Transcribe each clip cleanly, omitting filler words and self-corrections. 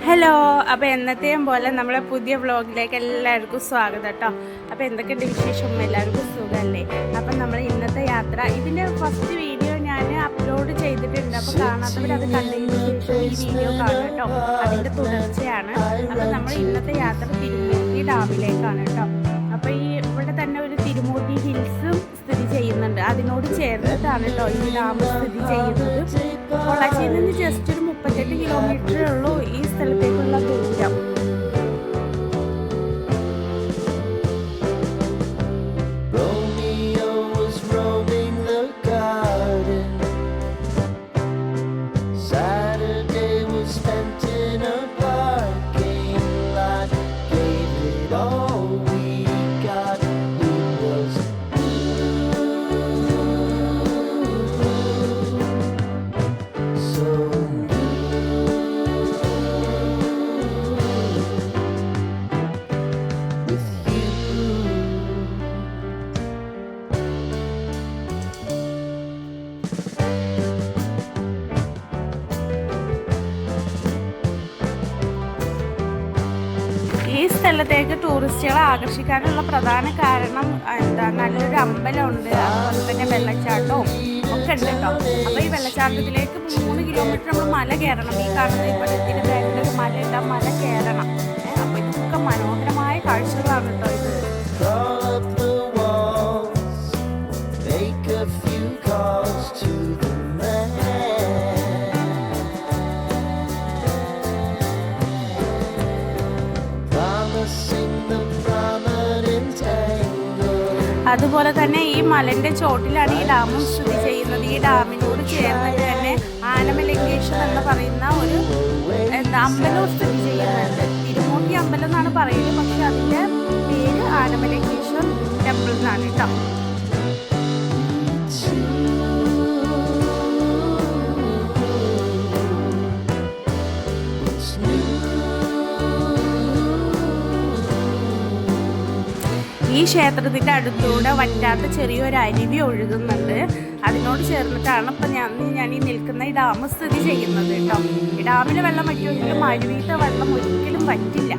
Hello, അപ്പോൾ എന്നത്തെയും പോലെ നമ്മളെ പുതിയ വ്ളോഗിലേക്ക് എല്ലാവർക്കും സ്വാഗതം കേട്ടോ. അപ്പോൾ എന്തൊക്കെയുണ്ട് വിശേഷം? എല്ലാവർക്കും സുഖമല്ലേ? അപ്പം നമ്മൾ ഇന്നത്തെ യാത്ര, ഇതിൻ്റെ ഫസ്റ്റ് വീഡിയോ ഞാൻ അപ്ലോഡ് ചെയ്തിട്ടുണ്ട്. അപ്പോൾ കാണാത്തവർ അത് കണ്ടതിന് ശേഷം ഈ വീഡിയോ കാണും കേട്ടോ. അതിൻ്റെ തുടർച്ചയാണ്. അപ്പോൾ നമ്മൾ ഇന്നത്തെ യാത്ര തിരുമൂർത്തി ഡാമിലേക്കാണ് കേട്ടോ. അപ്പോൾ ഇവിടെ തന്നെ ഒരു തിരുമൂർത്തി ഹിൽസും സ്ഥിതി ചെയ്യുന്നുണ്ട്. അതിനോട് ചേർന്നിട്ടാണ് കേട്ടോ ഈ ഡാം സ്ഥിതി ചെയ്യുന്നത്. പൊള്ളാച്ചിയിൽ നിന്ന് ജസ്റ്റ് ഒരു 38 കിലോമീറ്ററേ ഉള്ളൂ ഈ സ്ഥലത്തേക്കുള്ള ദൂരം. ഈ സ്ഥലത്തേക്ക് ടൂറിസ്റ്റുകളെ ആകർഷിക്കാനുള്ള പ്രധാന കാരണം നല്ലൊരു അമ്പലമുണ്ട്, അതുപോലെ തന്നെ വെള്ളച്ചാട്ടവും ഒക്കെ ഉണ്ട് കേട്ടോ. അപ്പോൾ ഈ വെള്ളച്ചാട്ടത്തിലേക്ക് 3 കിലോമീറ്റർ നമ്മൾ മല കയറണം. ഈ കാണുന്ന ഇവിടത്തിന് ബാക്കിലൊരു മലയുണ്ട്, ആ മല കയറണം. അപ്പോൾ ഇതൊക്കെ മനോഹരമായ കാഴ്ചകളാണ് കേട്ടോ ഇത്. അതുപോലെ തന്നെ ഈ മലൻ്റെ ചോട്ടിലാണ് ഈ ഡാമും സ്ഥിതി ചെയ്യുന്നത്. ഈ ഡാമിനോട് ചേർന്നിട്ട് തന്നെ ആനമലിംഗേശ്വർ എന്ന് പറയുന്ന ഒരു അമ്പലവും സ്ഥിതി ചെയ്യുന്നുണ്ട്. തിരുമൂർത്തി അമ്പലം എന്നാണ് പറയുന്നത്, പക്ഷെ അതിൻ്റെ പേര് ആനമലിംഗേശ്വർ ടെമ്പിൾ എന്നാണ് കേട്ടോ. ഈ ക്ഷേത്രത്തിൻ്റെ അടുത്തൂടെ വറ്റാത്ത ചെറിയൊരു അരുവി ഒഴുകുന്നുണ്ട്. അതിനോട് ചേർന്നിട്ടാണ് ഇപ്പം ഞാൻ ഈ നിൽക്കുന്ന ഈ ഡാം സ്ഥിതി ചെയ്യുന്നത് കേട്ടോ. ഈ ഡാമിലെ വെള്ളം വറ്റുമെങ്കിലും അരുവിയിലത്തെ വെള്ളം ഒരിക്കലും വറ്റില്ല.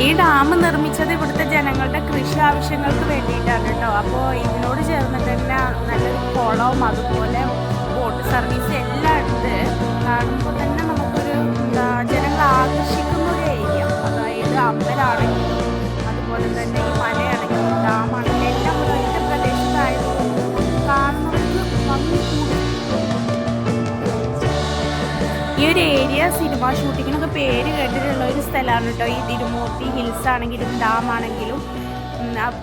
ഈ ഡാം നിർമ്മിച്ചത് ഇവിടുത്തെ ജനങ്ങളുടെ കൃഷി ആവശ്യങ്ങൾക്ക് വേണ്ടിയിട്ടാണ് കേട്ടോ. അപ്പോൾ ഇതിനോട് ചേർന്നിട്ട് തന്നെ നല്ലൊരു കുളവും അതുപോലെ ബോട്ട് സർവീസ് എല്ലാം ഉണ്ട്. കാണുമ്പോൾ തന്നെ നമുക്കൊരു ജനങ്ങളെ ആകർഷിക്കുന്ന ഒരു ഏരിയ. അതായത് അമ്പലമാണെങ്കിലും അതുപോലെ തന്നെ ഈ മലയാണെങ്കിലും ഡാമാണെങ്കിലും എല്ലാം ഒരു ഒറ്റ പ്രദേശത്തായതുകൊണ്ട് കാണുന്നവർക്ക് ഭംഗി കൂടും. ഈ ഒരു ഏരിയ സിനിമ ഷൂട്ടിങ്ങിനൊക്കെ പേര് കേട്ടിട്ടുള്ള ഒരു സ്ഥലമാണ് കേട്ടോ. ഈ തിരുമൂർത്തി ഹിൽസ് ആണെങ്കിലും ഡാം ആണെങ്കിലും.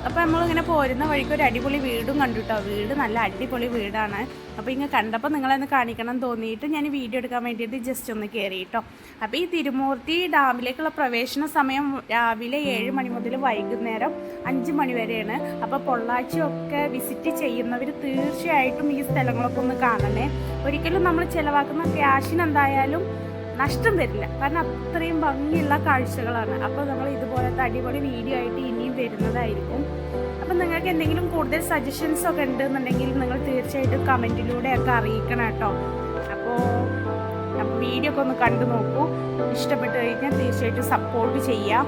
അപ്പോൾ നമ്മളിങ്ങനെ പോരുന്ന വഴിക്ക് ഒരു അടിപൊളി വീടും കണ്ടു കേട്ടോ. വീട് നല്ല അടിപൊളി വീടാണ്. അപ്പോൾ ഇങ്ങനെ കണ്ടപ്പോൾ നിങ്ങളെന്ന് കാണിക്കണം തോന്നിയിട്ട് ഞാൻ വീഡിയോ എടുക്കാൻ വേണ്ടിയിട്ട് ജസ്റ്റ് ഒന്ന് കയറി കേട്ടോ. അപ്പോൾ ഈ തിരുമൂർത്തി ഡാമിലേക്കുള്ള പ്രവേശന സമയം രാവിലെ 7 മണി മുതൽ വൈകുന്നേരം 5 മണി വരെയാണ്. അപ്പോൾ പൊള്ളാച്ചിയൊക്കെ വിസിറ്റ് ചെയ്യുന്നവർ തീർച്ചയായിട്ടും ഈ സ്ഥലങ്ങളൊക്കെ ഒന്ന് കാണണേ. ഒരിക്കലും നമ്മൾ ചിലവാക്കുന്ന ക്യാഷിന് എന്തായാലും നഷ്ടം വരില്ല, കാരണം അത്രയും ഭംഗിയുള്ള കാഴ്ചകളാണ്. അപ്പോൾ നമ്മൾ ഇതുപോലത്തെ അടിപൊളി വീഡിയോ ആയിട്ട് ഇനിയും വരുന്നതായിരിക്കും. അപ്പം നിങ്ങൾക്ക് എന്തെങ്കിലും കൂടുതൽ സജഷൻസ് ഒക്കെ ഉണ്ടെന്നുണ്ടെങ്കിൽ നിങ്ങൾ തീർച്ചയായിട്ടും കമൻറ്റിലൂടെയൊക്കെ അറിയിക്കണം കേട്ടോ. അപ്പോൾ വീഡിയോ ഒക്കെ ഒന്ന് കണ്ടു നോക്കൂ. ഇഷ്ടപ്പെട്ട് കഴിഞ്ഞാൽ തീർച്ചയായിട്ടും സപ്പോർട്ട് ചെയ്യാം.